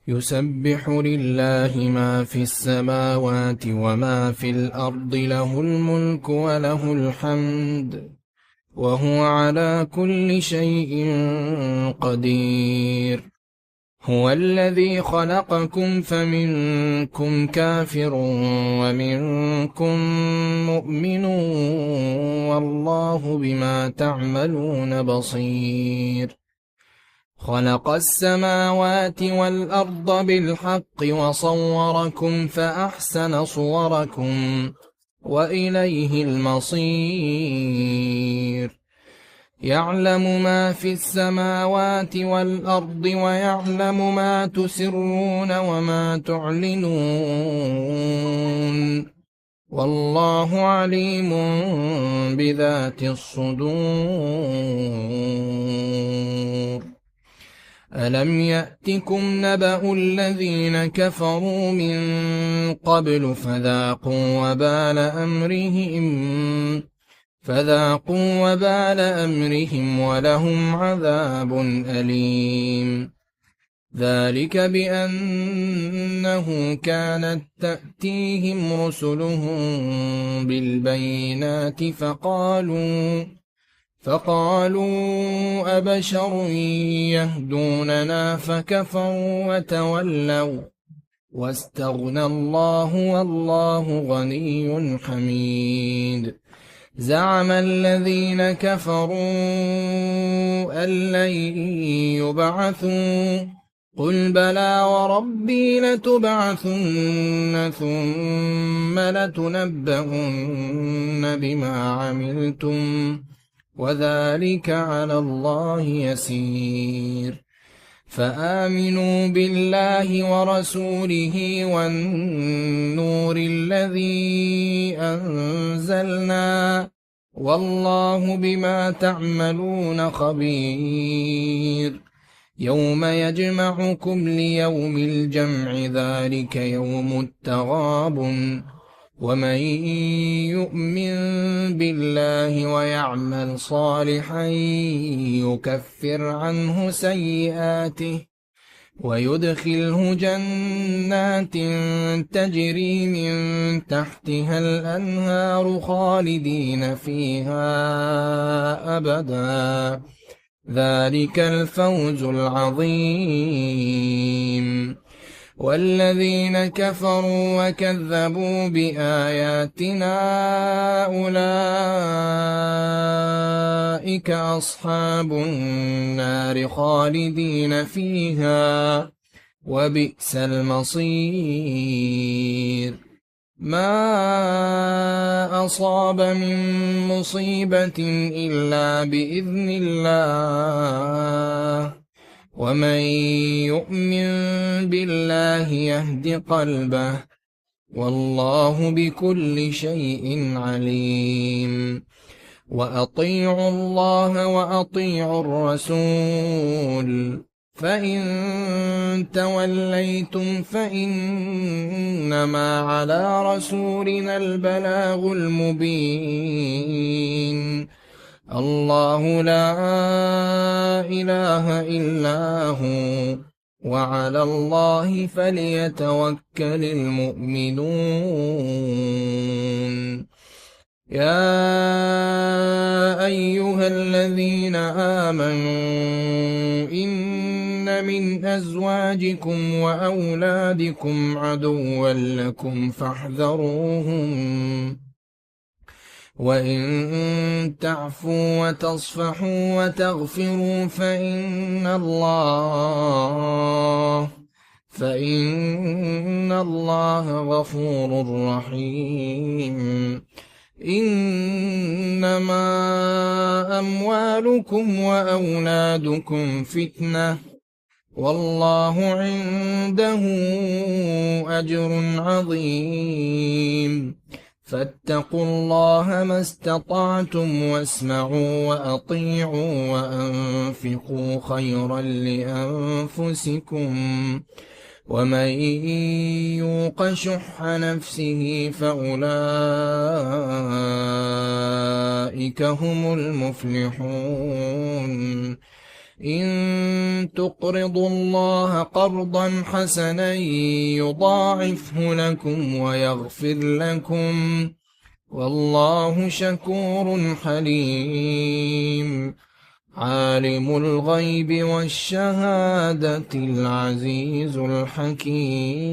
يسبح لله ما في السماوات وما في الأرض، له الملك وله الحمد، وهو على كل شيء قدير. هو الذي خلقكم فمنكم كافر ومنكم مؤمن، والله بما تعملون بصير. خلق السماوات والأرض بالحق وصوركم فأحسن صوركم وإليه المصير. يعلم ما في السماوات والأرض ويعلم ما تسرون وما تعلنون، والله عليم بذات الصدور. ألم يأتكم نبأ الذين كفروا من قبل فذاقوا وبال أمرهم ولهم عذاب أليم. ذلك بأنه كانت تأتيهم رسلهم بالبينات فقالوا أبشر يهدوننا فكفروا وتولوا واستغنى الله والله غني حميد. زعم الذين كفروا أن لن يبعثوا قل بلى وربي لتبعثن ثم لتنبؤن بما عملتم وذلك على الله يسير. فآمنوا بالله ورسوله والنور الذي أنزلنا، والله بما تعملون خبير. يوم يجمعكم ليوم الجمع، ذلك يوم التغابن. ومن يؤمن بالله ويعمل صالحا يكفر عنه سيئاته ويدخله جنات تجري من تحتها الأنهار خالدين فيها أبدا، ذلك الفوز العظيم. والذين كفروا وكذبوا بآياتنا أولئك أصحاب النار خالدين فيها وبئس المصير. ما أصاب من مصيبة إلا بإذن الله، ومن يؤمن بالله يهد قلبه، والله بكل شيء عليم. وأطيعوا الله وأطيعوا الرسول، فإن توليتم فإنما على رسولنا البلاغ المبين. الله لا إله إلا هو، وعلى الله فليتوكل المؤمنون. يا أيها الذين آمنوا إن من أزواجكم وأولادكم عدوا لكم فاحذروهم، وإن تعفوا وتصفحوا وتغفروا فإن الله غفور رحيم. إنما أموالكم وأولادكم فتنة، والله عنده أجر عظيم. فاتقوا الله ما استطعتم واسمعوا وأطيعوا وأنفقوا خيرا لأنفسكم، ومن يوق شح نفسه فأولئك هم المفلحون. إن تقرضوا الله قرضا حسنا يضاعفه لكم ويغفر لكم، والله شكور حليم. عالم الغيب والشهادة العزيز الحكيم.